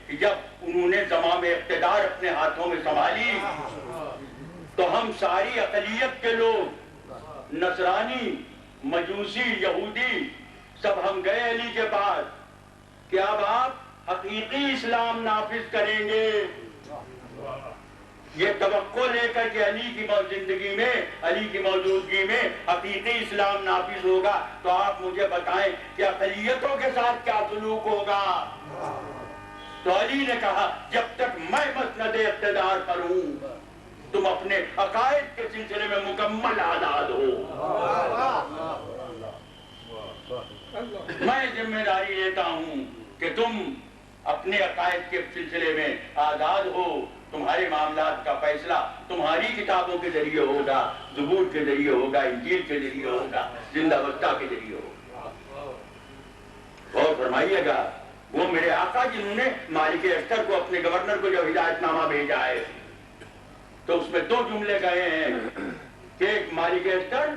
کہ جب انہوں نے زمام اقتدار اپنے ہاتھوں میں سنبھالی تو ہم ساری اقلیت کے لوگ، نصرانی، مجوسی، یہودی، سب ہم گئے علی کے پاس کہ اب آپ حقیقی اسلام نافذ کریں گے، یہ توقع لے کر کہ علی کی زندگی میں، علی کی موجودگی میں حقیقی اسلام نافذ ہوگا، تو آپ مجھے بتائیں کہ اقلیتوں کے ساتھ کیا سلوک ہوگا؟ تو علی نے کہا جب تک میں مسند اقتدار پر ہوں تم اپنے عقائد کے سلسلے میں مکمل آزاد ہو۔ میں ذمہ داری لیتا ہوں کہ تم اپنے عقائد کے سلسلے میں آزاد ہو، تمہارے معاملات کا فیصلہ تمہاری کتابوں کے ذریعے ہوگا، زبور کے ذریعے ہوگا، انجیل کے ذریعے ہوگا، زندہ وسطیٰ کے ذریعے ہوگا۔ اور فرمائیے گا وہ میرے آقا جنہوں نے مالک اشتر کو، اپنے گورنر کو جب ہدایت نامہ بھیجا ہے تو اس میں دو جملے کہے ہیں کہ ایک مالک اشتر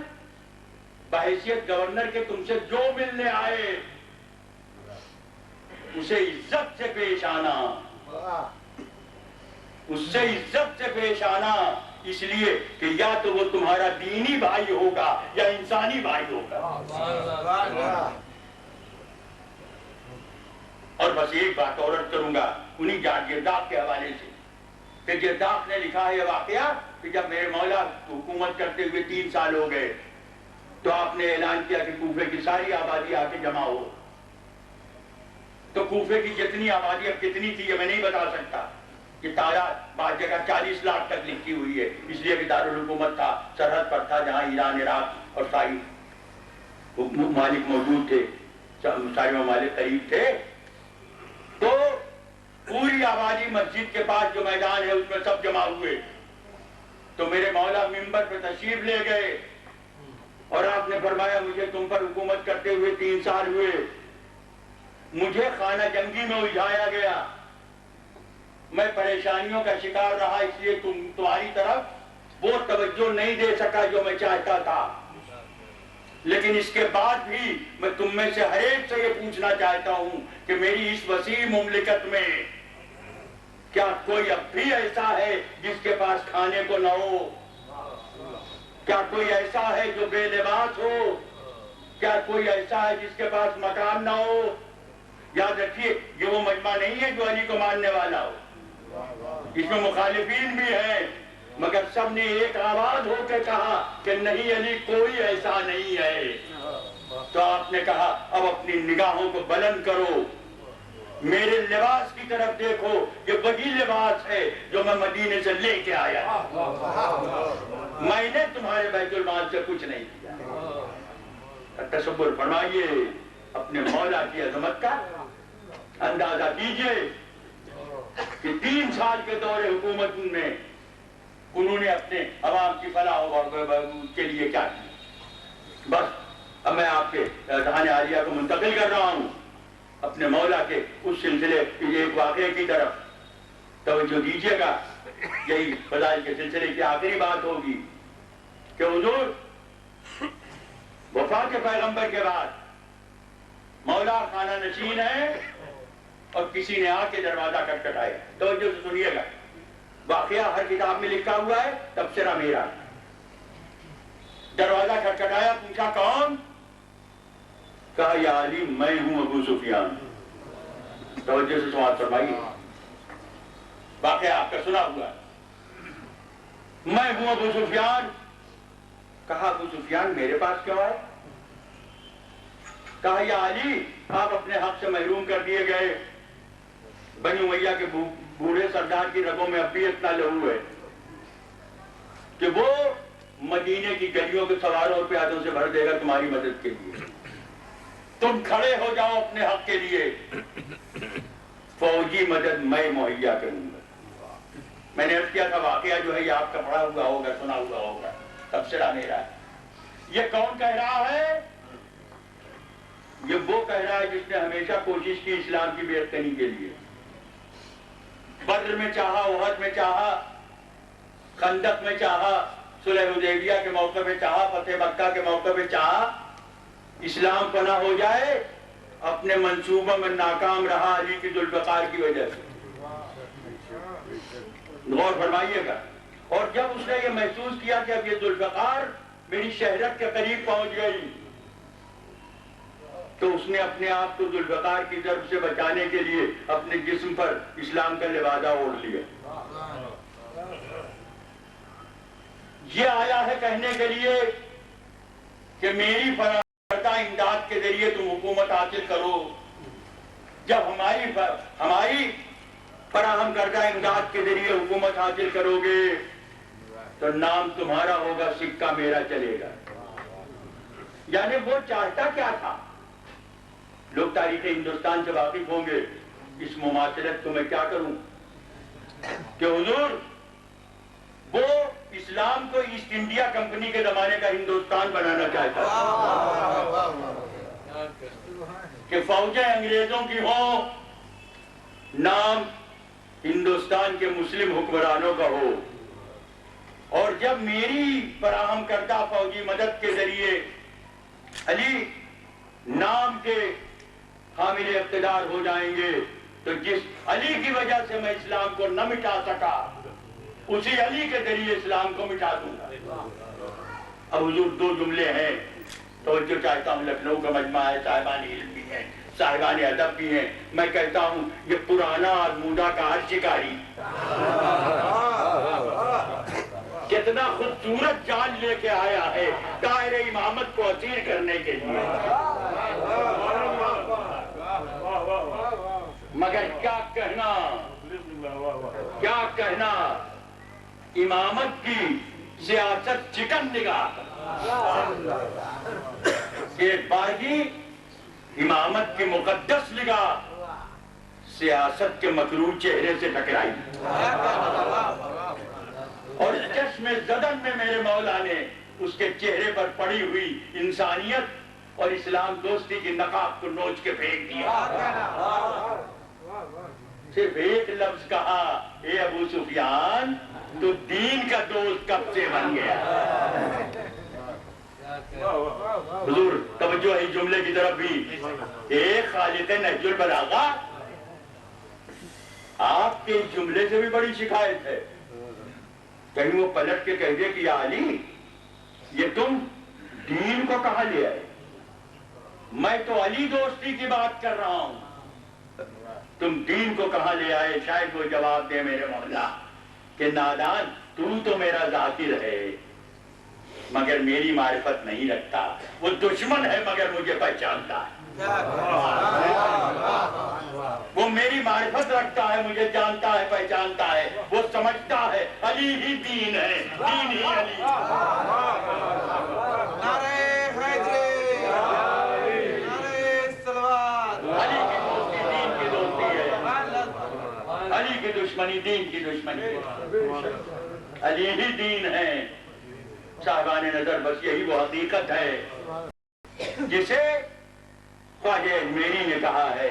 بحیثیت گورنر کے تم سے جو ملنے آئے اسے عزت سے پیش آنا، اس سے عزت سے پیش آنا، اس لیے کہ یا تو وہ تمہارا دینی بھائی ہوگا یا انسانی بھائی ہوگا۔ اور بس ایک بات اور عرض کروں گا انہی جرداق کے حوالے سے کہ جرداق نے لکھا ہے واقعہ کہ جب میرے مولا حکومت کرتے ہوئے 3 سال ہو گئے تو آپ نے اعلان کیا کہ کوفے کی ساری آبادی آ کے جمع ہو۔ تو کوفے کی جتنی آبادی اب کتنی تھی یہ میں نہیں بتا سکتا، یہ تعداد بعض جگہ 40 لاکھ تک لکھی ہوئی ہے، اس لیے کہ دارالحکومت تھا، سرحد پر تھا جہاں ایران، عراق اور ساری ممالک موجود تھے، سارے ممالک قریب تھے۔ تو پوری آبادی مسجد کے پاس جو میدان ہے اس میں سب جمع ہوئے، تو میرے مولا منبر پہ تشریف لے گئے اور آپ نے فرمایا مجھے تم پر حکومت کرتے ہوئے 3 سال ہوئے، مجھے خانہ جنگی میں الجھایا گیا، میں پریشانیوں کا شکار رہا، اس لیے تمہاری طرف وہ توجہ نہیں دے سکا جو میں چاہتا تھا، لیکن اس کے بعد بھی میں تم میں سے ہر ایک سے یہ پوچھنا چاہتا ہوں کہ میری اس وسیع مملکت میں کیا کوئی اب بھی ایسا ہے جس کے پاس کھانے کو نہ ہو؟ کیا کوئی ایسا ہے جو بے لباس ہو؟ کیا کوئی ایسا ہے جس کے پاس مکان نہ ہو؟ یاد رکھیے یہ وہ مجمع نہیں ہے جو علی کو ماننے والا ہو، اس میں مخالفین بھی ہیں، مگر سب نے ایک آواز ہو کے کہا کہ نہیں علی کوئی ایسا نہیں ہے۔ تو آپ نے کہا اب اپنی نگاہوں کو بلند کرو، میرے لباس کی طرف دیکھو، یہ وہی لباس ہے جو میں مدینے سے لے کے آیا، میں نے تمہارے بیت المال سے کچھ نہیں کیا۔ تصور فرمائیے اپنے مولا کی عظمت کا، اندازہ کیجئے کہ 3 سال کے دور حکومت میں انہوں نے اپنے عوام کی فلاح کے لیے کیا کیا۔ بس اب میں آپ کے ذہن عالیہ کو منتقل کر رہا ہوں اپنے مولا کے اس سلسلے ایک واقعے کی طرف توجہ دیجیے گا، یہی فضائل کے سلسلے کی آخری بات ہوگی کہ حضور وفات پیغمبر کے بعد مولا خانہ نشین ہے اور کسی نے آ کے دروازہ کھٹکھٹایا، توجہ سے سنیے گا، واقعہ ہر کتاب میں لکھا ہوا ہے، تبصرہ میرا۔ دروازہ کھٹکھٹایا، پوچھا کون؟ کہا یا علی میں ہوں ابو سفیان۔ توجہ سے سماعت فرمائیے، واقعہ آپ کا سنا ہوا ہے، میں ہوں ابو سفیان۔ کہا ابو سفیان میرے پاس کیوں آئے؟ کہا یا علی آپ اپنے حق سے محروم کر دیے گئے، بنی امیہ کے بوڑھے سردار کی رگوں میں اب بھی اتنا لہو ہے کہ وہ مدینے کی گلیوں کے سواروں اور پیادوں سے بھر دے گا تمہاری مدد کے لیے، تم کھڑے ہو جاؤ اپنے حق کے لیے، فوجی مدد میں مہیا کروں گا۔ میں نے عرض کیا تھا واقعہ جو ہے یہ آپ کا پڑھا ہوا ہوگا، سنا ہوا ہوگا، تبصرہ میرا ہے۔ یہ کون کہہ رہا ہے؟ یہ وہ کہہ رہا ہے جس نے ہمیشہ کوشش کی اسلام کی بے یقینی کے لیے، بدر میں چاہا، احد میں چاہا، خندق میں چاہا، صلح حدیبیہ کے موقع میں چاہا، فتح مکہ کے موقع میں چاہا اسلام پناہ ہو جائے، اپنے منصوبوں میں ناکام رہا علی کی ذوالفقار کی وجہ سے. غور فرمائیے گا. اور جب اس نے یہ محسوس کیا کہ اب یہ ذوالفقار میری شہرت کے قریب پہنچ گئی تو اس نے اپنے آپ کو ذوالفقار کی ضرب سے بچانے کے لیے اپنے جسم پر اسلام کا لبادہ اوڑھ لیا. یہ آیا ہے کہنے کے لیے کہ میری فراہم کردہ امداد کے ذریعے تم حکومت حاصل کرو. جب ہماری فراہم کردہ امداد کے ذریعے حکومت حاصل کرو گے تو نام تمہارا ہوگا، سکہ میرا چلے گا. یعنی وہ چاہتا کیا تھا؟ لوگ تاریخ ہندوستان سے واقف ہوں گے. اس مماثلت کو میں کیا کروں کہ حضور وہ اسلام کو ایسٹ انڈیا کمپنی کے زمانے کا ہندوستان بنانا چاہتا ہے کہ فوجیں انگریزوں کی ہوں، نام ہندوستان کے مسلم حکمرانوں کا ہو. اور جب میری فراہم کردہ فوجی مدد کے ذریعے علی نام کے حامل اقتدار ہو جائیں گے تو جس علی کی وجہ سے میں اسلام کو نہ مٹا سکا اسی علی کے ذریعے اسلام کو مٹا دوں گا. اب حضور دو جملے ہیں توجہ چاہتا ہوں. لکھنؤ کا مجمع ہے، صاحبان علم بھی ہیں، صاحبان ادب بھی ہیں. میں کہتا ہوں یہ پرانا آزمودہ کار شکاری کتنا خوبصورت جال لے کے آیا ہے دائرہ امامت کو اسیر کرنے کے لیے. مگر کیا کہنا امامت کی سیاست چکن نگاہ. ایک بارگی امامت کی مقدس نگاہ سیاست کے مکروہ چہرے سے ٹکرائی اور چشم زدن میں میرے مولا نے اس کے چہرے پر پڑی ہوئی انسانیت اور اسلام دوستی کی نقاب کو نوچ کے پھینک دیا. صرف ایک لفظ کہا، اے ابو سفیان تو دین کا دوست کب سے بن گیا. حضور توجہ ہے جملے کی طرف بھی. ایک خالق نہج البلاغہ آپ کے جملے سے بھی بڑی شکایت ہے. کہیں وہ پلٹ کے کہہ دے کہ یا علی یہ تم دین کو کہاں لے آئے؟ میں تو علی دوستی کی بات کر رہا ہوں، تم دین کو کہاں لے آئے؟ شاید وہ جواب دے میرے مولا کہ نادان تو میرا ذاکر ہے مگر میری معرفت نہیں رکھتا. وہ دشمن ہے مگر مجھے پہچانتا ہے. وہ میری معرفت رکھتا ہے، مجھے جانتا ہے، پہچانتا ہے. وہ سمجھتا ہے علی ہی دین ہے، دین ہی علی. نعرہ حیدری، نعرہ صلوات. علی کی دوستی دین کی دوستی ہے، علی کی دشمنی دین کی دشمنی ہے. علی ہی دین ہے. صاحبان نظر بس یہی وہ حقیقت ہے جسے خواجہ اجمیری نے کہا ہے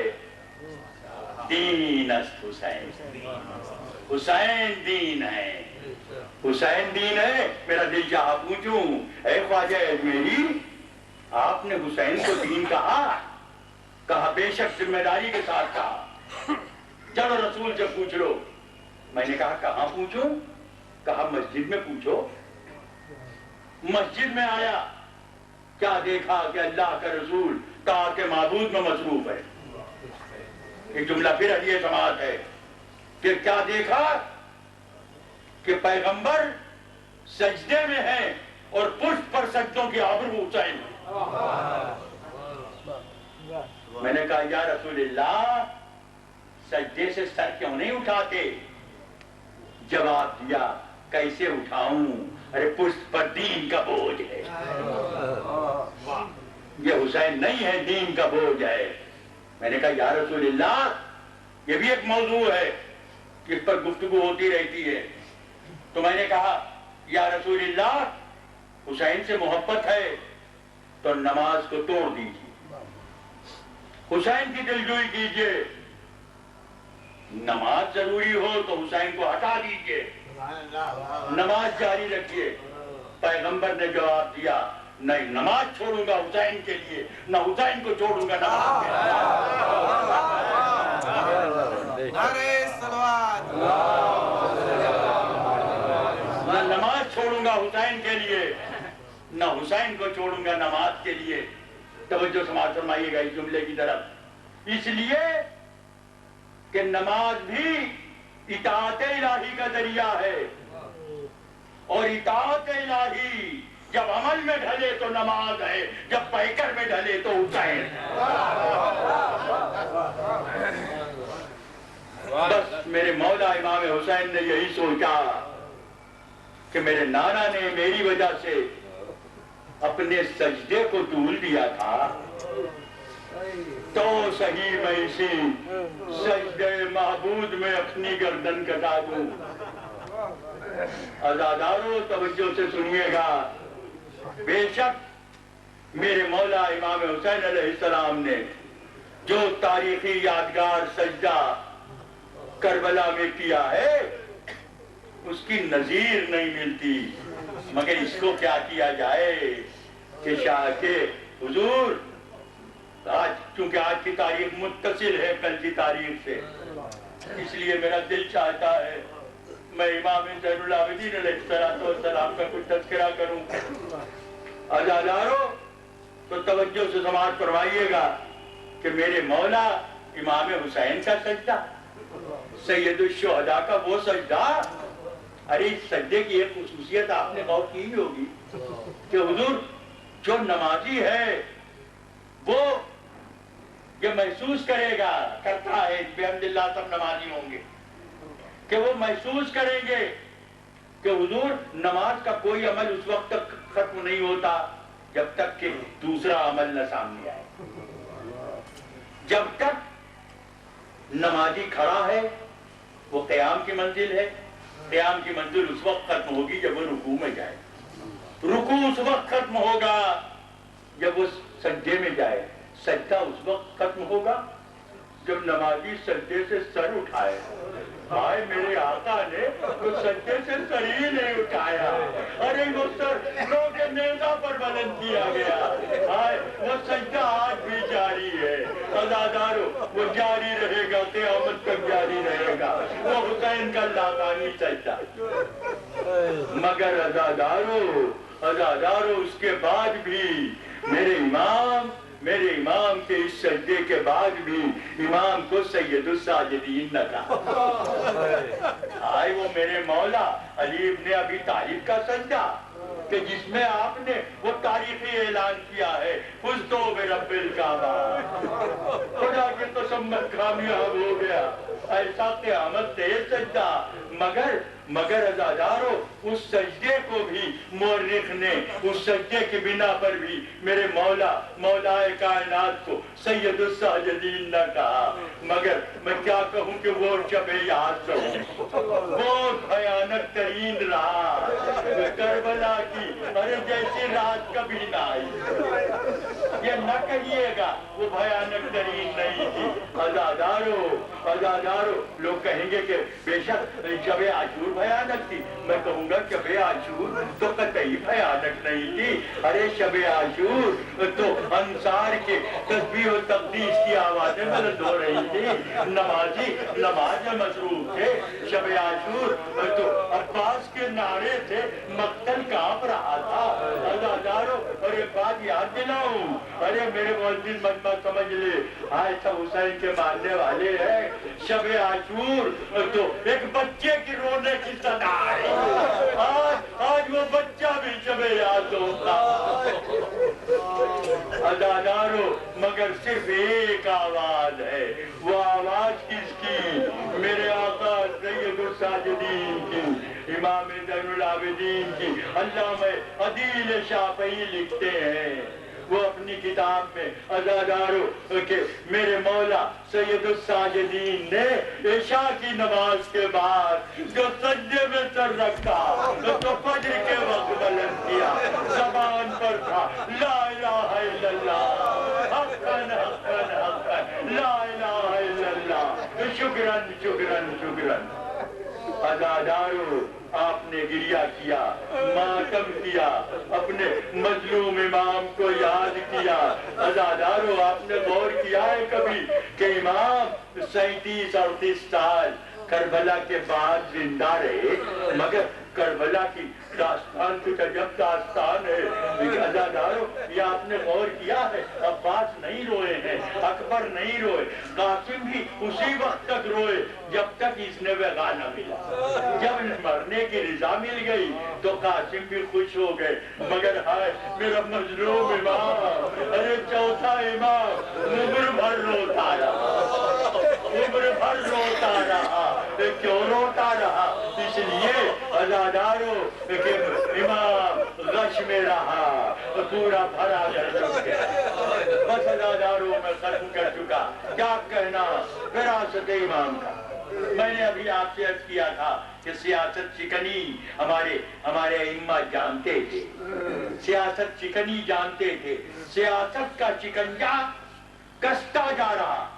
دین است حسین. حسین دین ہے، حسین دین ہے. میرا دل چاہا پوچھوں اے خواجہ اجمیری آپ نے حسین کو دین کہا بے شک ذمہ داری کے ساتھ کہا. چلو رسول سے پوچھ لو. میں نے کہا کہاں پوچھوں؟ کہا مسجد میں پوچھو. مسجد میں آیا، کیا دیکھا کہ اللہ کا رسول طاعت معبود میں مصروف ہے. ایک جملہ پھر حدیث سماعت ہے کہ کیا دیکھا کہ پیغمبر سجدے میں ہیں اور پشت پر سجدوں کی آبرو حسین. میں نے کہا یا رسول اللہ سجدے سے سر کیوں نہیں اٹھاتے؟ جواب دیا کیسے اٹھاؤں، ارے پشت پر دین کا بوجھ ہے. یہ حسین نہیں ہے، دین کا بوجھ ہے. میں نے کہا یا رسول اللہ یہ بھی ایک موضوع ہے جس پر گفتگو ہوتی رہتی ہے. تو میں نے کہا یا رسول اللہ حسین سے محبت ہے تو نماز کو توڑ دیجیے، حسین کی دلجوئی کیجیے. نماز ضروری ہو تو حسین کو ہٹا دیجیے، نماز جاری رکھیے. پیغمبر نے جواب دیا نہیں نماز چھوڑوں گا حسین کے لیے، نہ حسین کو چھوڑوں گا نماز کے لیے۔ نعرہ صلوات۔ نہ نماز چھوڑوں گا حسین کے لیے، نہ حسین کو چھوڑوں گا نماز کے لیے۔ توجہ سماعت فرمائیے گا اس جملے کی طرف، اس لیے کہ نماز بھی اطاعت الہی کا ذریعہ ہے، اور اطاعت الہی جب عمل میں ڈھلے تو نماز ہے، جب پیکر میں ڈھلے تو حسین ہے۔ بس میرے مولا امام حسین نے یہی سوچا کہ میرے نانا نے میری وجہ سے اپنے سجدے کو طول دیا تھا، تو صحیح میں اسی سجدے معبود میں اپنی گردن کٹا دوں۔ عزادارو توجہ سے سنیے گا، بے شک میرے مولا امام حسین علیہ السلام نے جو تاریخی یادگار سجدہ کربلا میں کیا ہے اس کی نظیر نہیں ملتی، مگر اس کو کیا کیا جائے کہ شاہ کے حضور آج چونکہ آج کی تاریخ متصل ہے کل کی تاریخ سے، اس لیے میرا دل چاہتا ہے میں امام زین العابدین علیہ السلام کا کچھ تذکرہ کروں۔ عزادارو تو توجہ سے سماعت فرمائیے گا کہ میرے مولا امام حسین کا سجدہ، سید الشہداء کا وہ سجدہ، ارے اس سجدے کی ایک خصوصیت آپ نے غور کی ہوگی کہ حضور جو نمازی ہے وہ یہ محسوس کرے گا، کرتا ہے، بحمداللہ سب نمازی ہوں گے، کہ وہ محسوس کریں گے کہ حضور نماز کا کوئی عمل اس وقت تک ختم نہیں ہوتا جب تک کہ دوسرا عمل نہ سامنے آئے۔ جب تک نمازی کھڑا ہے وہ قیام کی منزل ہے، قیام کی منزل اس وقت ختم ہوگی جب وہ رکوع میں جائے، رکوع اس وقت ختم ہوگا جب وہ سجدے میں جائے، سجدہ اس وقت ختم ہوگا جب نمازی سجدے سے سر اٹھائے۔ آئے میرے آقا نے وہ سجدے سے سر ہی نہیں اٹھایا، ارے وہ سر لوگ نیزہ پر بلند کیا گیا، آئے وہ سجدہ آج بھی جاری ہے۔ عزادارو وہ جاری رہے گا، قیامت تک جاری رہے گا، وہ حسین کا لاغانی سجدہ۔ مگر عزادارو اس کے بعد بھی میرے امام کے اس سجدے کے بعد بھی امام کو سید الساجدین نہ کہا۔ آئے وہ میرے مولا علی ابن ابی طالب کا سجدہ کہ جس میں آپ نے وہ تاریخی اعلان کیا ہے فزتو برب الکعبہ، خدا کی قسم میں کامیاب ہو گیا، ایسا قیامت تیز سجدہ۔ مگر عزادارو اس سجدے کو بھی مورخ نے اس سجدے کی بنا پر بھی میرے مولا کائنات کو سید الساجدین نہ کہا، مگر میں کیا کہوں کہ وہ شب یاد کہوں، وہ بھیانک ترین رات کربلا کی، ارے جیسی رات کبھی نہ آئی، یہ نہ کہیے گا وہ بھیانک ترین نہیں تھی۔ عزادارو لوگ کہیں گے کہ بے شک شب عاشور بھیانک تھی، میں کہوں گا شب عاشور تو قطعی بھیانک نہیں تھی، ارے شب عاشور تو انصار کے تسبیح و تقدیس کی آوازیں بلند ہو رہی تھی، نمازی نماز میں مصروف تھے، شب عاشور تو عباس کے نعرے تھے، مقتل کانپ رہا تھا۔ عزادارو اور ایک بات یاد دلاؤں، ارے میرے معزز مجمع سمجھ لے، آج سب حسین کے ماننے والے ہیں، شب عاشور تو ایک بچے کی رونے کی صدا ہے، آج وہ بچہ بھی شب یاد ہوتا۔ عزادارو مگر صرف ایک آواز ہے، وہ آواز کس کی؟ میرے آقا سید الساجدین کی، امام زین العابدین کی۔ علامہ عدیل شافعی لکھتے ہیں وہ اپنی کتاب میں عزادارو کہ میرے مولا سید الساجدین نے عشاء کی نماز کے بعد جو سجدے میں سر رکھا تو فجر کے وقت بلند کیا، زبان پر تھا لا الہ الا اللہ، حقاً حقاً حقاً لا الہ الا اللہ، شکراً شکراً شکراً۔ عزادارو آپ نے گریہ کیا، ماتم کیا، اپنے مظلوم امام کو یاد کیا۔ عزادارو آپ نے غور کیا ہے کبھی کہ امام 37-38 سال کربلا کے بعد زندہ رہے، مگر کربلا کی داستان کچھ عجب داستان ہے۔ عزادارو یہ آپ نے غور کیا ہے، عباس نہیں روئے ہیں، اکبر نہیں روئے، قاسم بھی اسی وقت تک روئے جب تک اس نے وغا نہ ملا۔ جب مرنے کی رضا مل گئی تو قاسم بھی خوش ہو گئے، مگر ہائے میرا مظلوم امام، ارے چوتھا امام عمر بھر روتا رہا، عمر بھر روتا رہا۔ کیوں روتا رہا؟ اس لیے عزادارو کہ امام غش میں رہا، پورا بھرا کر چکے۔ بس عزادارو میں ختم کر چکا، کیا کہنا وراثت امام کا۔ میں نے ابھی آپ سے عرض کیا تھا کہ سیاست چکنی ہمارے ائمہ جانتے تھے، سیاست چکنی جانتے تھے، سیاست کا چکنجا کستا جا رہا،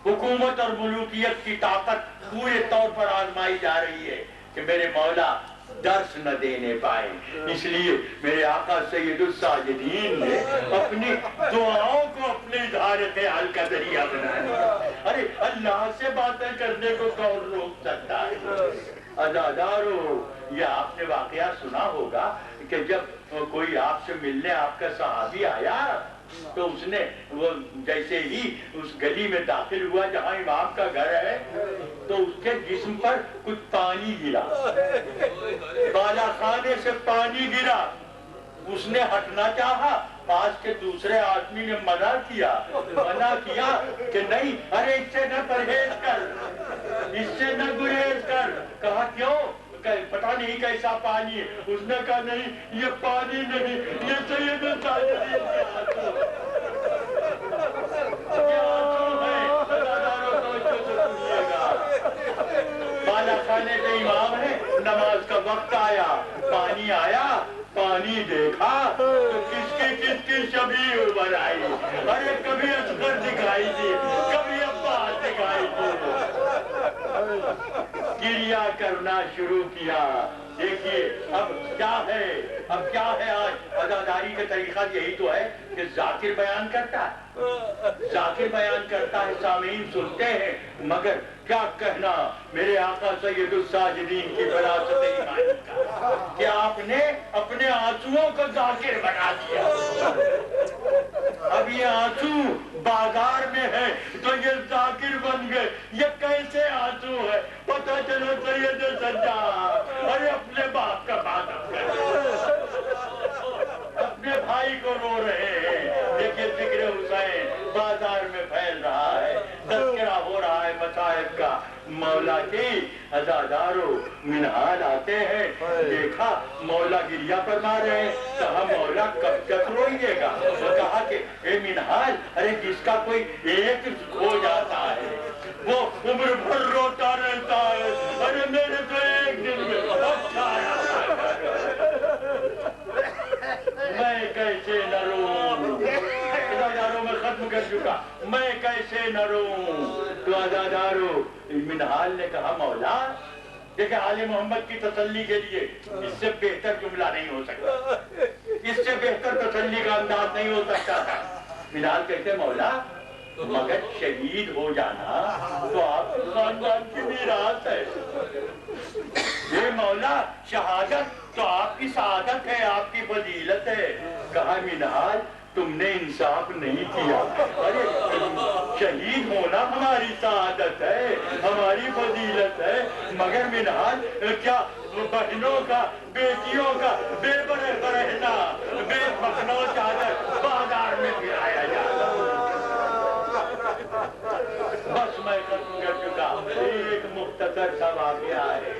حکومت اور ملوکیت کی طاقت پورے طور پر آزمائی جا رہی ہے کہ میرے مولا درس نہ دینے پائے۔ اس لیے میرے آقا سید الساجدین نے اپنی دعاؤں کو اپنے اظہار خیال کا ذریعہ بنایا۔ ارے اللہ سے باتیں کرنے کو کون روک سکتا ہے؟ عزادارو یہ آپ نے واقعہ سنا ہوگا کہ جب کوئی آپ سے ملنے آپ کا صحابی آیا تو اس نے وہ جیسے ہی اس گلی میں داخل ہوا جہاں امام کا گھر ہے تو اس کے جسم پر کچھ پانی گرا، بالا خانے سے پانی گرا۔ اس نے ہٹنا چاہا، پاس کے دوسرے آدمی نے منع کیا کہ نہیں، ارے اس سے نہ پرہیز کر، اس سے نہ گریز کر۔ کہا کیوں؟ پتہ نہیں کیسا پانی ہے۔ اس نے کہا نہیں یہ پانی نہیں، یہ سید الساجدین کے آنسو ہیں۔ عزادارو توجہ سے سنیے گا، بالا خانے کے امام ہے، نماز کا وقت آیا، پانی آیا، پانی دیکھا تو کس کی شبیہ ابھر آئی۔ ارے کبھی اصغر دکھائی دی، کبھی عباس دکھائی دی، گریہ کرنا شروع کیا۔ دیکھیے اب کیا ہے آج عزاداری کا طریقہ یہی تو ہے کہ ذاکر بیان کرتا ہے، سامعین سنتے ہیں، مگر کیا کہنا میرے آقا سید الساجدین کی وراثت ایمانی کا کہ آپ نے اپنے آنسوؤں کو ذاکر بنا دیا۔ اب یہ آنسو بازار میں ہے تو یہ ذاکر بن گئے۔ یہ کیسے آنسو ہے؟ پتہ چلو سید سجاد ارے اپنے باپ کا بات اپنے بھائی کو رو رہے ہیں۔ دیکھیے ذکر حسین بازار میں پھیل رہا ہے، تذکرہ ہو رہا ہے مصائب کا۔ مولا کی عزادارو منہال آتے ہیں، دیکھا مولا گریہ فرما رہے ہیں، کہا مولا کب تک روئیے گا؟ وہ کہا کہ اے منہال، ارے جس کا کوئی ایک ہو جاتا ہے وہ عمر بھر روتا رہتا ہے، ارے میرے تو ایک دن میں اچھا میں کیسے نہ روں؟ عزادارو میں ختم کر چکا، میں کیسے نہ روں؟ تو عزادارو منہال نے کہا مولا دیکھیں آل محمد کی تسلی کے لیے اس سے بہتر جملہ نہیں ہو سکتا، اس سے بہتر تسلی کا انداز نہیں ہو سکتا تھا۔ منہال کہتے مولا مگر شہید ہو جانا تو آپ کے خاندان کی میراث ہے، یہ مولا شہادت تو آپ کی سعادت ہے، آپ کی فضیلت ہے۔ کہا منہال تم نے انصاف نہیں کیا، ارے شہید ہونا ہماری سعادت ہے، ہماری فضیلت ہے، مگر منہال کیا بہنوں کا بیٹیوں کا بے برہنا بے مخنو چادر بازار میں گرایا جاتا۔ بس میں ختم کر چکا، ایک مختصر سا واقعہ ہے۔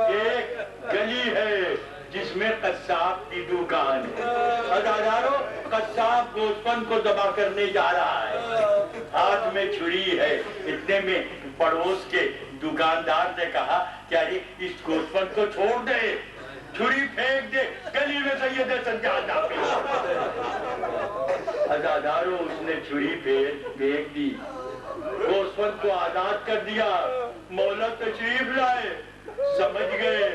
ایک گلی ہے جس میں قصاب کی دکان ہے، عزادارو قصاب گوشت کو ذبح کرنے جا رہا ہے، ہاتھ میں چھری ہے، اتنے میں پڑوس کے دکاندار نے کہا کہ ارے اس گوشت کو چھوڑ دے، چھری پھینک دے، گلی میں سید سجاد عزادارو اس نے چھری پھینک دی، گوشت کو آزاد کر دیا۔ مولا تشریف لائے، سمجھ گئے؟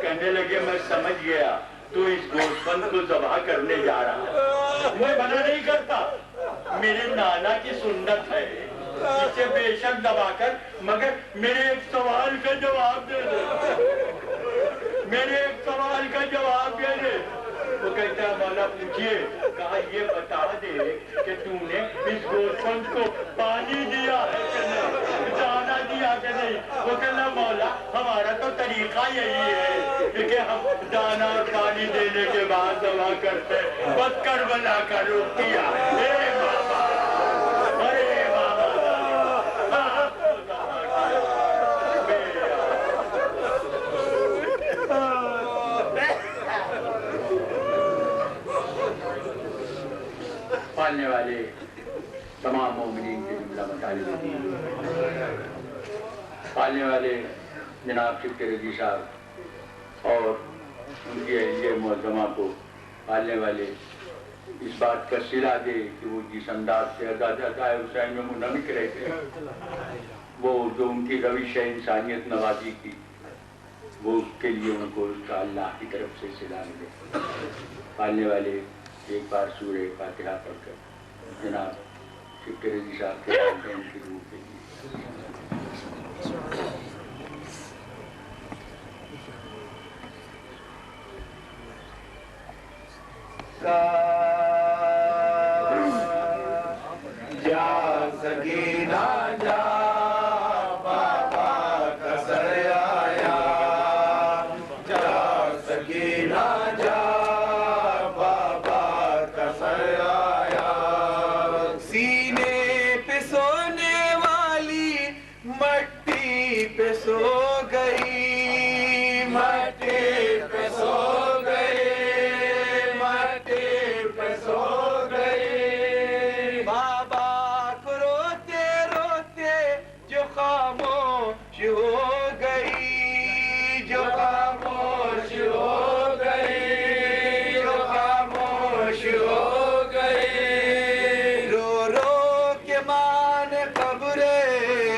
کہنے لگے میں سمجھ گیا تو اس گوسفند کو ذبح کرنے جا رہا. میں منع نہیں کرتا, میرے نانا کی سنت ہے, اسے بے شک دبا کر, مگر میرے ایک سوال کا جواب دے دے, میرے ایک سوال کا جواب دے دے. وہ کہتا ہے مولا پوچھئے. کہا یہ بتا دے کہ تم نے اس گوسفند کو پانی دیا ہے کہ نہیں, دانا دیا کہ نہیں. وہ کہنا مولا ہمارا تو طریقہ یہی ہے کہ ہم دانا اور پانی دینے کے بعد دعا کرتے ہیں. بس کربلا کا روک دیا. اے بابا, ارے بابا, پالنے والے تمام مومنین کے جملہ مطالبہ تھی. پالنے والے جناب شفت رضی صاحب اور ان کی اہلیہ معظمہ کو پالنے والے اس بات کا صلہ دے کہ وہ جس انداز سے عزادہ حسین میں منہمک رہتے ہیں, وہ جو ان کی روش ہے انسانیت نوازی کی, وہ اس کے لیے ان کو اس کا اللہ کی طرف سے صلہ ملے. پالنے والے ایک بار سورہ فاتحہ پڑھ کر جناب شفت رضی صاحب کے والدین کی روح کے لیے. جا سکینہ جا بابا کا سر آیا, جا سکینہ جا بابا کا سر آیا. سینے پہ سونے والی مٹی پہ سو گئی, مٹی پہ سو گئی, مٹی پہ سو گئی. بابا کو روتے روتے جو خاموش ہو گئی, جو خاموش ہو گئی, جو خاموش ہو گئی. رو رو کے مان قبرے,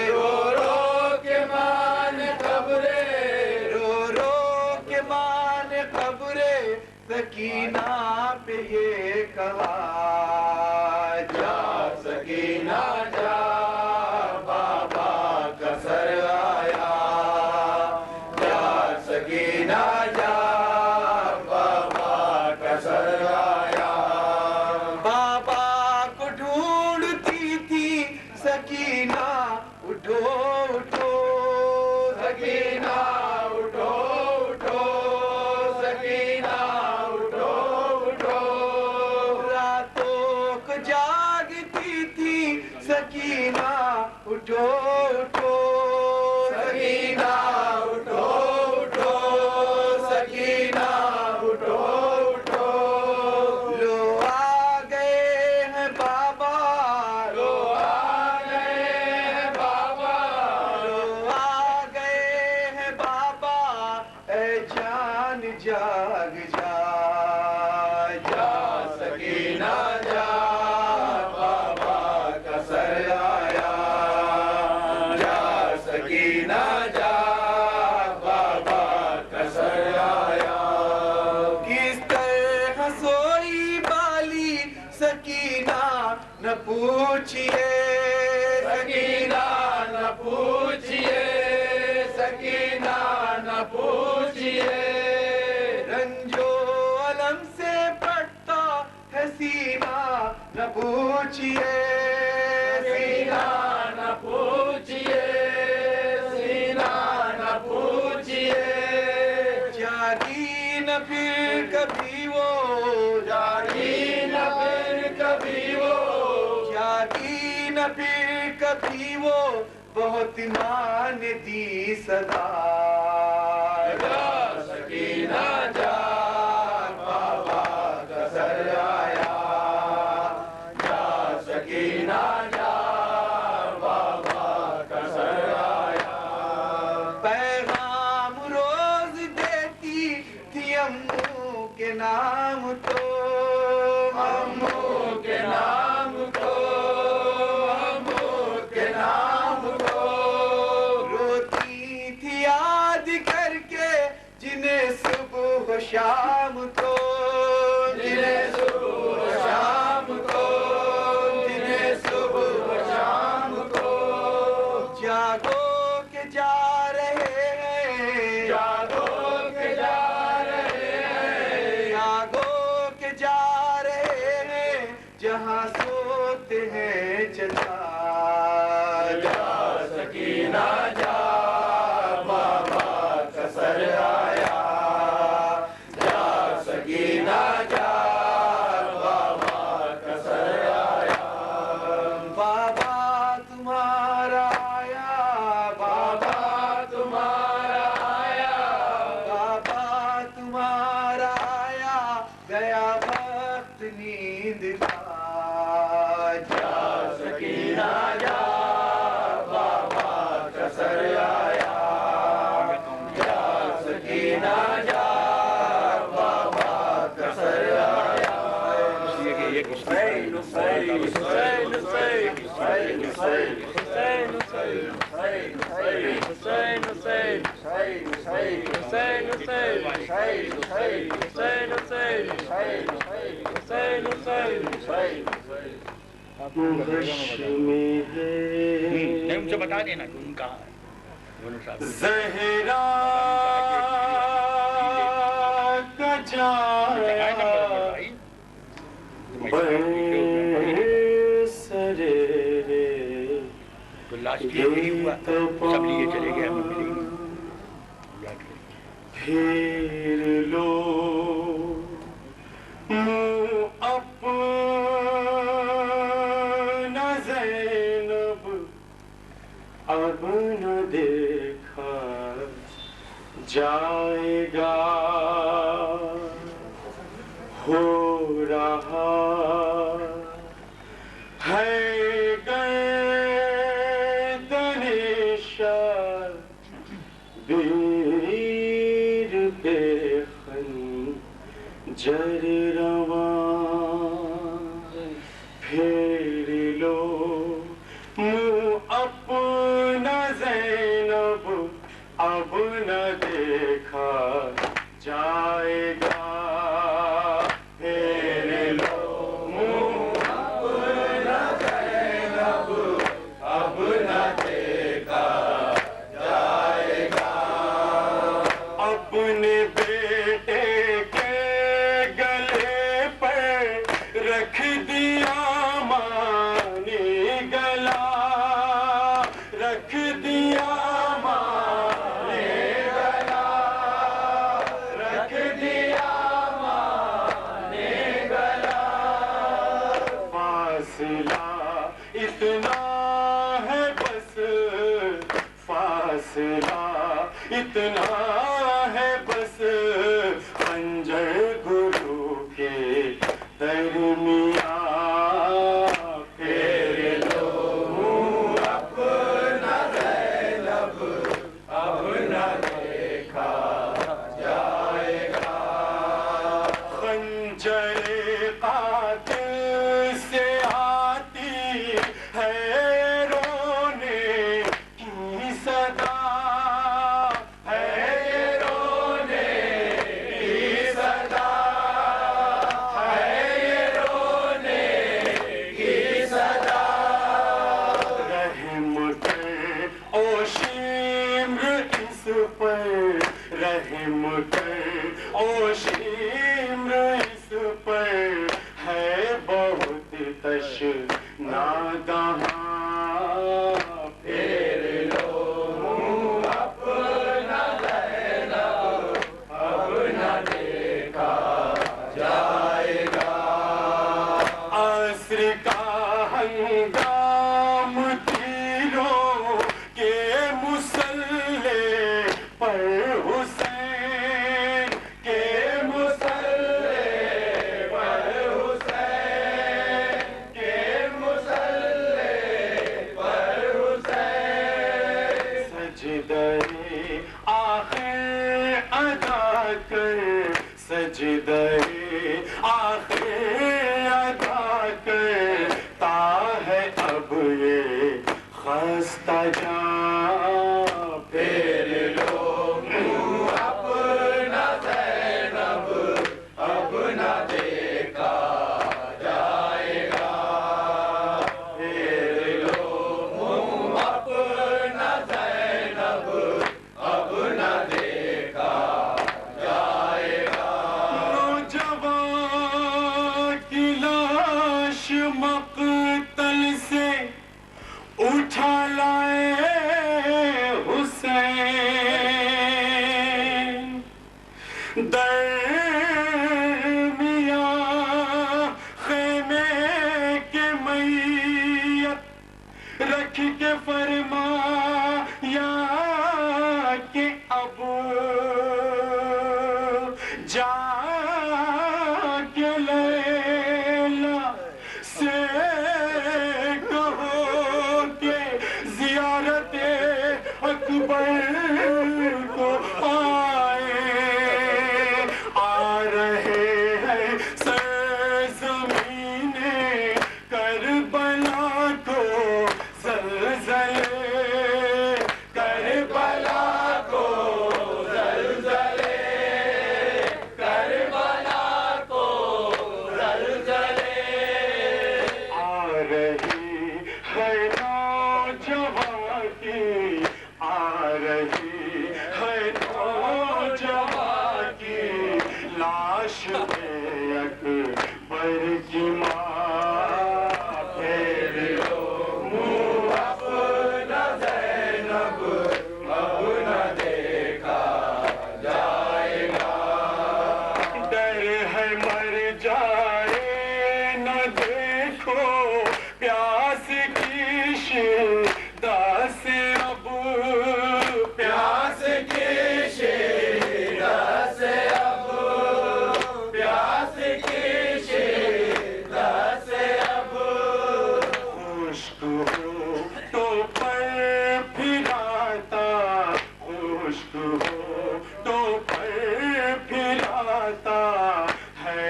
رو رو کے مان قبرے, رو رو کے مان قبرے. سکینہ پہ یہ کہا, جا سکینہ جا بابا کا سر آیا, جا سکینہ جا بابا کا سر آیا. بابا کو ڈھونڈتی تھی سکینہ, اٹھو اٹھو سکینہ, اٹھو اٹھو سکینہ, اٹھو اٹھو. راتوں کو جاگتی تھی سکینہ, اٹھو اٹھو سکینہ, اٹھو اٹھو سکینہ, اٹھو اٹھو. لو آ گئے ہیں بابا, لو آ گئے ہیں بابا, لو آ گئے ہیں بابا. اے جان جاگ جا, جا سکینہ جا بابا کا سر آیا, جا سکینہ جا بابا کا سر آیا. کس طرح سوئی بالی سکینہ نہ پوچھئے, سکینہ نہ پوچھئے, سکینہ نہ پوچھئے. رنجو علم سے پڑتا ہے سینہ نہ پوچھئے, سینہ نہ پوچھئے, سینہ نہ پوچھئے. جاگی نہ پھر کبھی وہ, جاگی نہ پھر کبھی وہ, جاگی نہ پھر کبھی وہ. بہت ماں نے دی صدا, جا سکینہ جا بابا کا سر آیا, جا سکینہ جا بابا کا سر آیا. پیغام روز دیتی تھی امو کے نام تو, امو کے نام کو, امو کے نام کو. روتی تھی شام کو جنہیں صبح شام کو جنہیں صبح شام کو جاگو کے جا رہے ہیں جاگو کے جا رہے ہیں جاگو کے جا رہے ہیں جہاں سوتے ہیں چچا جا سکینہ جا بابا کا سر آیا جا سکینہ جا بابا کا سر آیا بابا تمہارا آیا بابا تمہارا آیا بابا تمہارا آیا گیا وقت نیند کا جا سکینہ جا بابا کا سر آیا جا سکینہ جا بابا کا سر آیا حسین حسین حسین حسین حسین حسین حسین حسین نہیں ان سے بتا دینا کہ ان کہاں ہے زہرا کا جایا برسرے تو لاسٹ یہی ہوا سب لیے چلے گئے ہمیں ملے پھر لو اپنا زینب اب نہ دیکھا جائے گا ہو رہا ہے گردن شبیر بے خنجر رواں پھیر لو منہ اپنا زینب اب نہ دیکھا جائے گا پھیر لو منہ اپنا زینب اب نہ دیکھا جائے گا اپنے بیٹے کے گلے پر رکھ دیا ماں نے گلا رکھ دیا ماں نے گلا رکھ دیا ماں نے گلا فاصلہ اتنا ہے بس فاصلہ اتنا ہے بس خنجر گرو کے درمیان پھیر لو منہ اپنا زینب اب نہ دیکھا جائے گا خنجر قاتل سے آتی ہے رونے کی صدا ہے رونے کی صدا ہے رونے کی صدا رحم کر او شمر اس پر رحم کر او شمر اس پر ہے بہت تشنادہاں پھیر لو منہ اپنا زینب اب نہ دیکھا جائے گا عصر کا ہنگام تیروں کے مسلح پر حسین کے مسلح پر حسین کے مسلح پر حسین سجدہ آخر ادا کر سجدہ آخر ادا کرتا ہے اب یہ خستہ جاں پھیر لو منہ اپنا زینب درمیان خیمے کے میت رکھ کے فرمایا کہ اب جا کے لیلا سے کہو کہ زیارت اکبر کو آئے آ رہے ہیں سرزمین کربلا کو زلزلے کربلا کو زلزلے کربلا کو زلزلے آ رہی ہے نوجوان کی آ رہی ہے نوجوان کی لاش پہ اکبر کی ماں پھیر لو منہ اپنا زینب اب نہ دیکھا جائے گا ڈر ہے مر جائے نہ دیکھو پیاس کی شدت سے اب پیاس کی شدت سے اب پیاس کی شدت سے اب خشک ہو تو پر پھراتا خشک ہو تو پر پھراتا ہے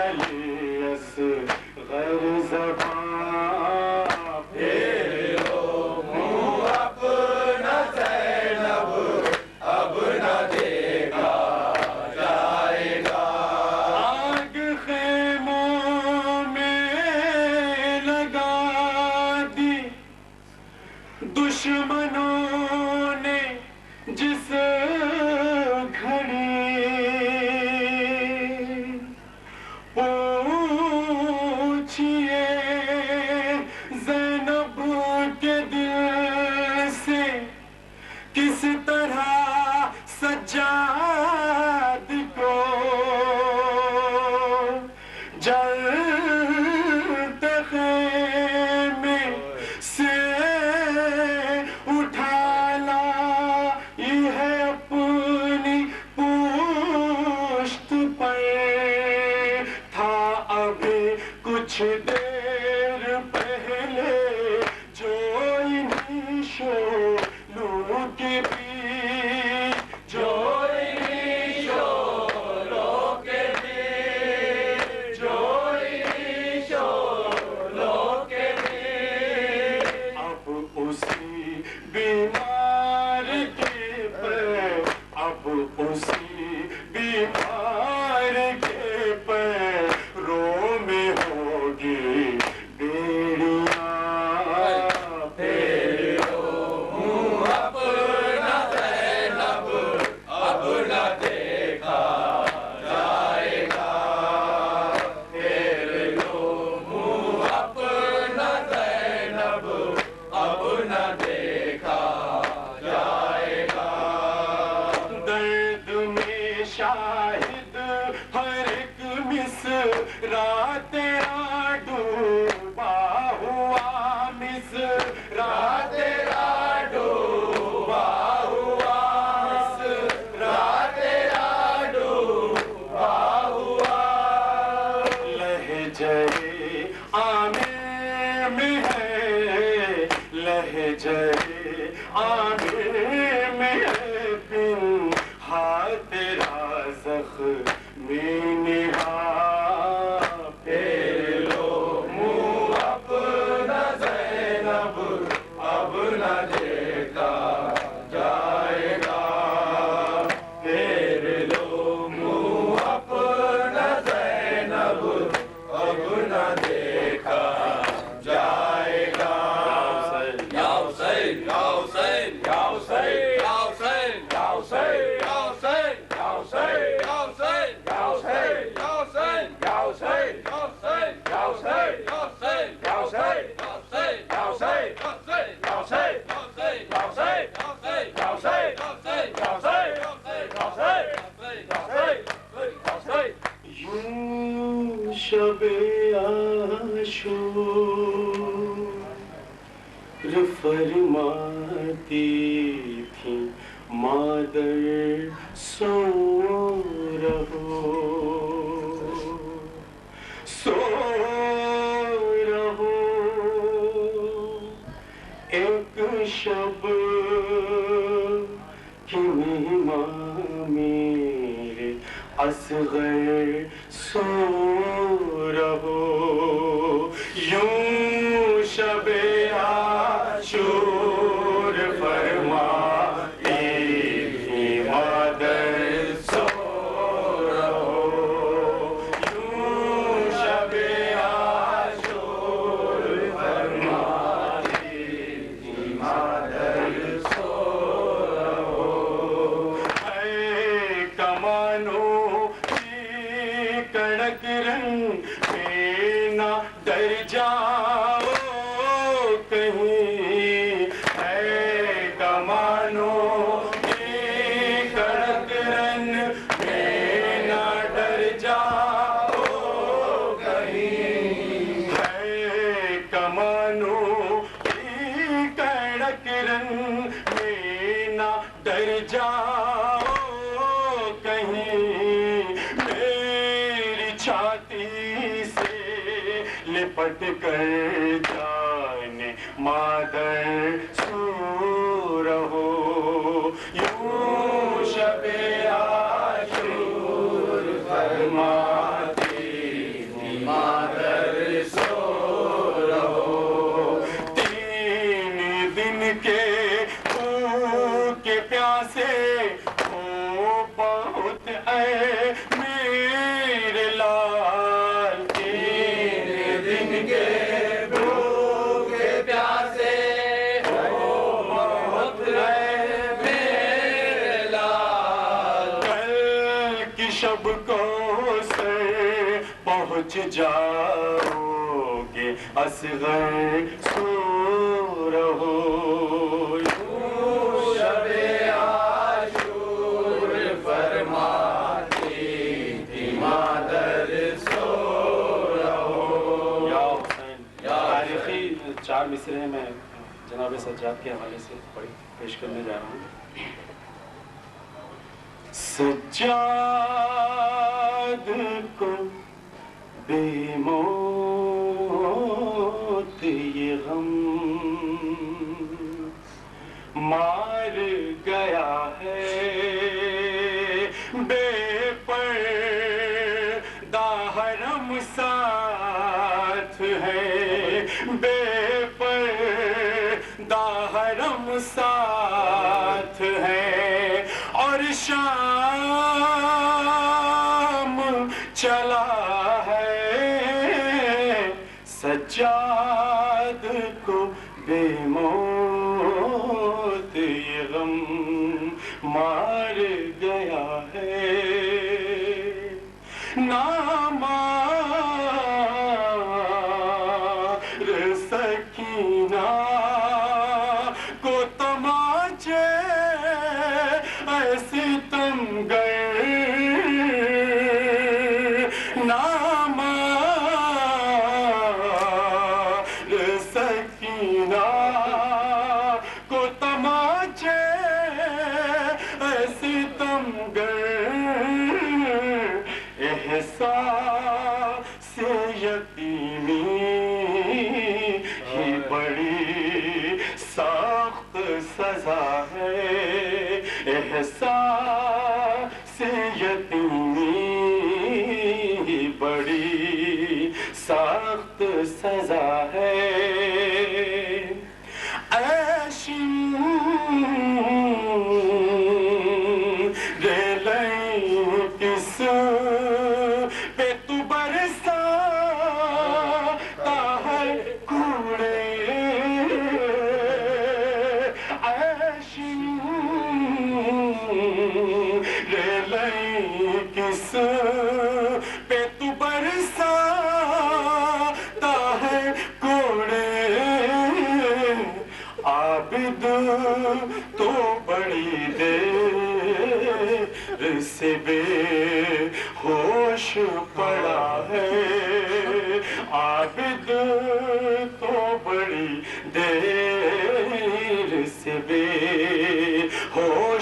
علی اصغر زبان پھیر لو منہ اپنا زینب اب نہ دیکھا جائے گا آگ خیموں میں لگا دی دشمنوں نے جس گھڑی پوچھئے زینب کے دل سے کس طرح سجاد کو جلتے خیمے سے اٹھا لائی ہے اپنی پشت پر تھا ابھی کچھ دیر پہلے جو انہی شعلوں کے بیچ جو انہی شعلوں کے بیچ جو انہی شعلوں کے بیچ اب اسی بیمار کے پر اب اسی بیمار کے پیروں میں ہوگی بیڑیاں پھیر لو منہ اپنا زینب اب نہ دیکھا جائے گا پھیر لو منہ اپنا زینب اب نہ دیکھا جائے گا درد میں شاہد ہر ایک مصرع تیرا ڈوبا ہوا مصرع تیرا ڈوبا ہوا مصرع تیرا ڈوبا ہوا لہجہ عامر میں ہے لہجہ عامر میں ہے پنہا تیرا عاشور فرماتی تھی مادر سو رہو سو رہو ایک شب کی مہمان میرے اصغر سو رہو یوں شب عاشور فرماتی تھی مادر سو رہو یوں شب عاشور فرماتی تھی مادر سو رہو اے کمانوں کی کڑک رنگ پہ نہ ڈر جاؤ کہیں اے کمانوں کی کڑک رنگ پہ نہ ڈر جاؤ کہیں اے کمانوں کی کڑک رنگ میں نہ ڈر جاؤ کہیں میری چھاتی سے لپٹ کر جانے مادر سو رہو یوں شب عاشور فرماتی تھی مادر سو رہو تین دن کے بھوکے پیاسے ہو بہت اے میرے لال تین دن کے بھوکے پیاسے ہو بہت اے میرے لال کل کی شب کو سے پہنچ جاؤ گے اصغر سو رہو یوں شب عاشور فرماتی تھی مادر سو رہو یا حسین تاریخی 4 مصرعے میں جناب سجاد کے حوالے سے پیش کرنے جا رہا ہوں سجاد کو بے موت یہ غم مار گیا ہے بے پردہ حرم ساتھ ہے بے پردہ حرم ساتھ ہے اور شام چلا ہے سجاد کو بے موت یہ غم مار گیا ہے نامار سکینہ کو تماچے ایسی تمگر نامار سکینہ کو تماچے ایسی تمگر احساس یتیمی ہی بڑی سخت سزا ہے احساس یتیمی ہی بڑی سخت سزا ہے کس پہ تو برساتا ہے کوڑے کس پہ تو برساتا ہے کوڑے عابد تو بڑی دیر سے بے ہوش پڑا ہے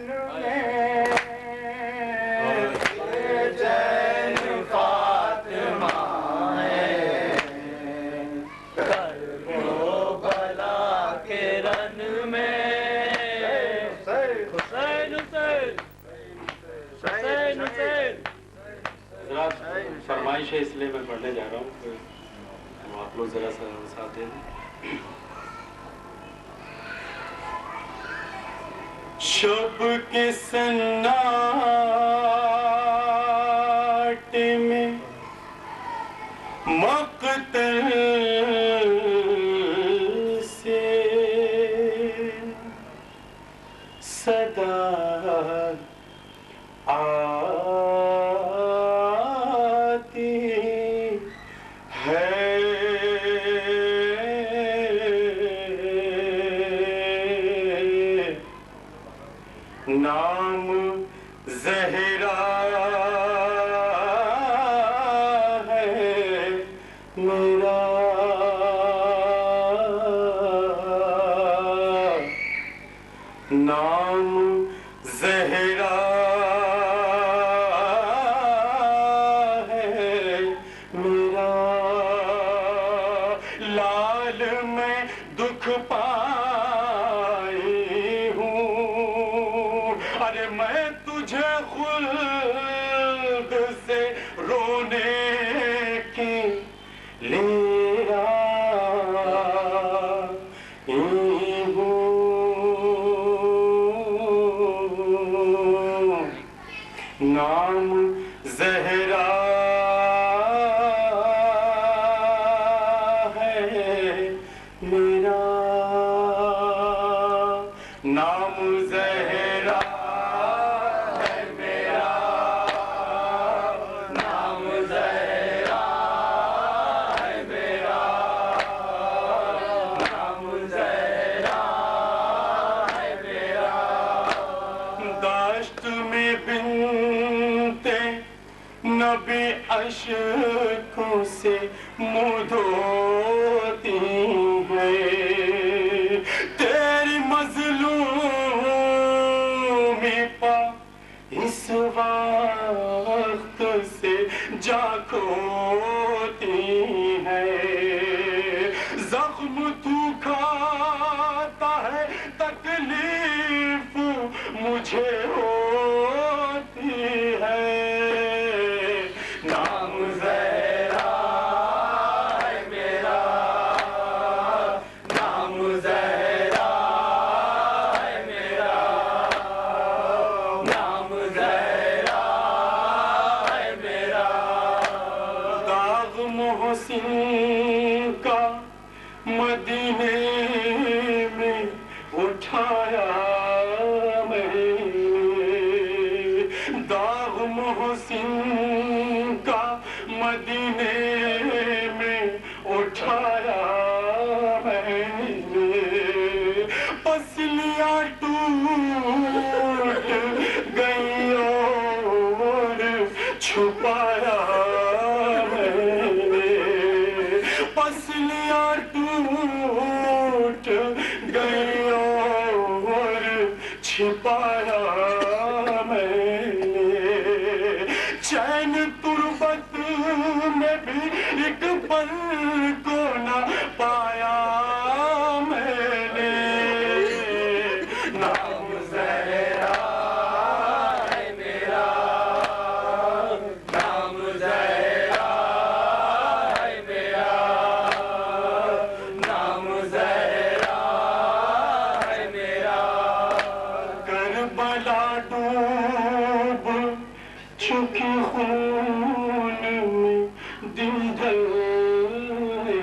چین میں چین فاطمہ ہے کرب و بلا کے رن میں حسین حسین حسین حسین حضرات فرمائش ہے اس لیے میں پڑھنے جا رہا ہوں کہ آپ لوگ ذرا سا ساتھ دیں. شب کے سناٹ میں مقتل سے صدا آتی ہے نام زہرا ہے میرا نام زہرا ہے میرا لال میں دکھ پائی ہوں ارے میں تجھے خلد سے رونے کی لے آئی ہوں نام زہرا ہے میرا نام زہرا ہے میرا نام زہرا ہے میرا نام زہرا ہے میرا داشت میں بنتے نبی اشکوں سے منہ دھوتی ہے تیری مظلومی پا اس وقت سے جا کھوتی ہے زخم تو کھاتا ہے تکلیف مجھے ہوتی ہے نام زہرا ہے میرا نام زہرا ہے میرا نام زہرا ہے میرا داغ محسن کا مدینے میں اٹھایا میں داغ محسن کا مدینے میں اٹھایا میں پسلیاں ٹوٹ گئی اور چھپایا میں پسلیاں ٹوٹ گئی اور چھپایا میں چین تربت میں بھی ایک پل کو نہ پایا میں نے نام زہرا ہے میرا نام زہرا ہے میرا نام زہرا ہے میرا کربلا ڈوب چکی خون میں دن ڈھلنے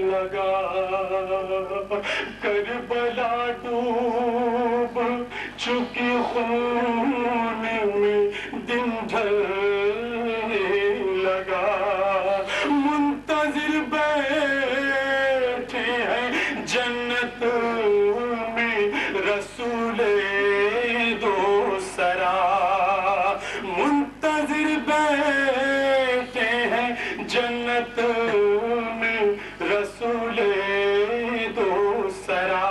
لگا کربلا ڈوب چکی خون میں دن ڈھلنے لگا منتظر بیٹھے ہیں جنت میں رسول دو سرا منتظر بیٹھے ہیں جنت میں رسول دو سرا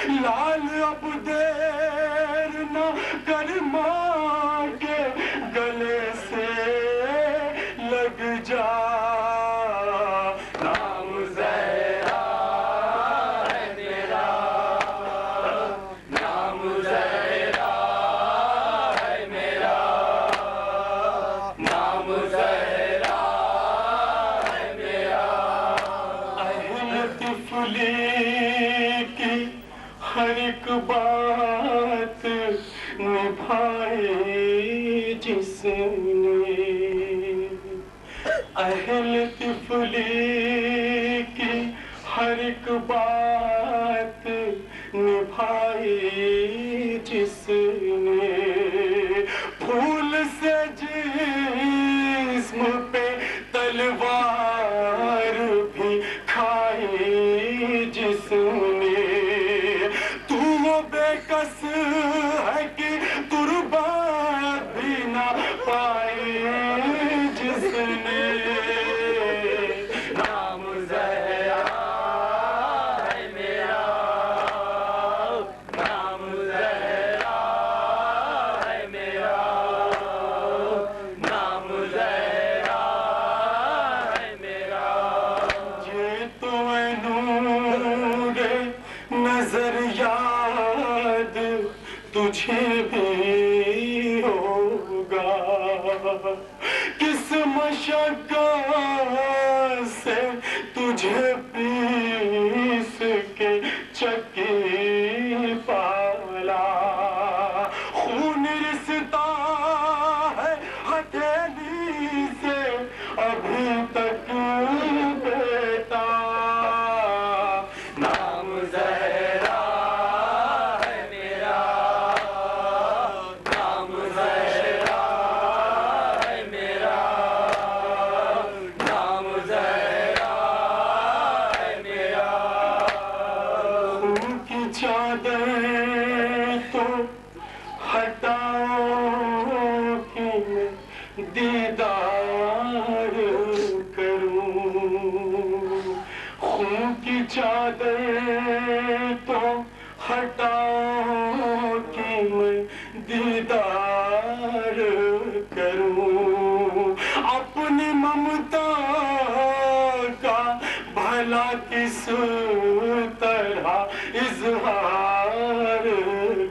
لال اب دیر نہ کر ماں کے گلے سے لگ جا نام زہرا ہے میرا نام زہرا ہے میرا نام زہرا ہے میرا اہل طفلی کی ہر ایک بات نبھائی جس نے اہل طفلی کی ہر ایک بات نبھائی جس نے پھول سے جسم پہ تلوار بھی کھائی جس نے تو وہ بے کس ہے کہ قربات بھی نہ پائی جس نے نام زہرا ہے میرا نام زہرا ہے میرا نام زہرا ہے میرا یہ تو ہے نور نظر یاد تجھے بھی ہوگا کس مشقت سے تجھے پیس کے چکی پالا خون رستا ہے ہتھیلی سے ابھی تک بیٹا نام زہرا ہے میرا نام زہرا ہے میرا نام زہرا ہے میرا خون کی چادر تو ہٹاؤ کہ میں دیدار کروں خون کی چادر تو ہٹاؤ کہ میں دیدار کروں اپنی ممتا کا بھلا کس طرح اظہار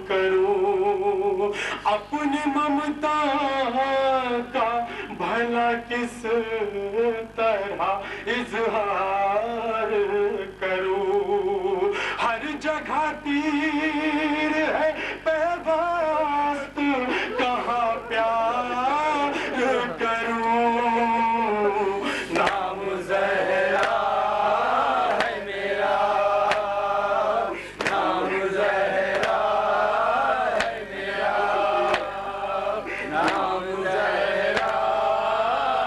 کروں اپنی ممتا کا بھلا کس طرح اظہار کروں ہر جگہ تیر ہے پیوست کہاں پیار کروں نام زہرا ہے میرا نام زہرا ہے میرا نام زہرا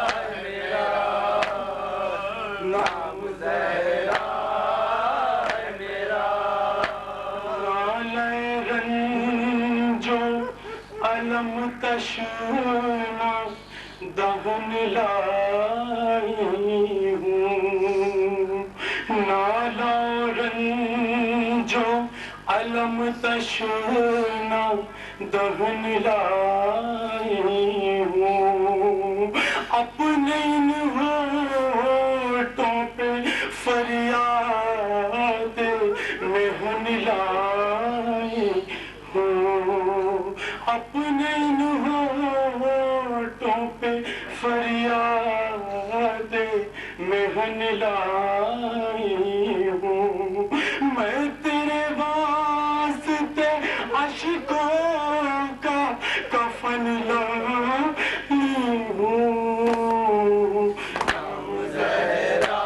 ہے میرا نام زہرا ہے میرا نالے رنجو علم تشنا دہن لائی ہوں نالا رنجو علم تشنا دہن لائی ہوں اپنے ان ہونٹوں پہ فریاد مہن لائی ہوں اپنے ان ہونٹوں پہ فریاد مہن لائی ہوں میں تیرے واسطے عشقوں کا کفن لائی ہوں نام زہرا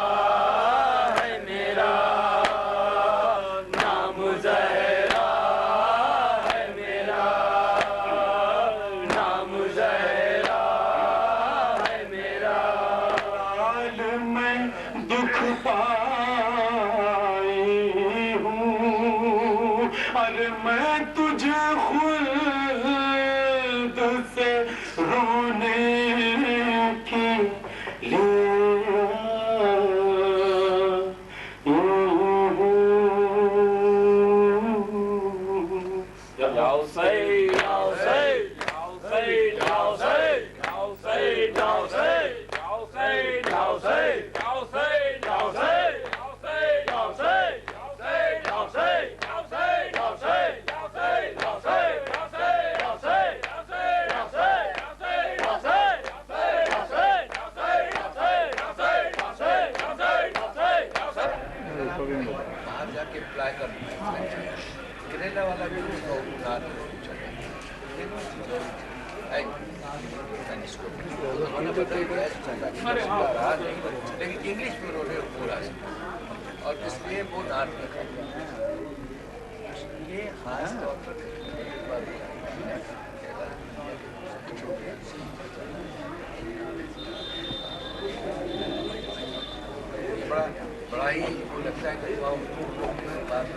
ہے میرا نام زہرا ہے میرا نام زہرا ہے میرا حال میں دکھ پائی ہوں اور میں تجھے خلد سے رونے کی لیا لیکن انگلش میں انہوں نے بولا اور اس لیے وہ نعت لکھا یہ خاص طور پر بڑا ہی وہ لگتا ہے کہ بات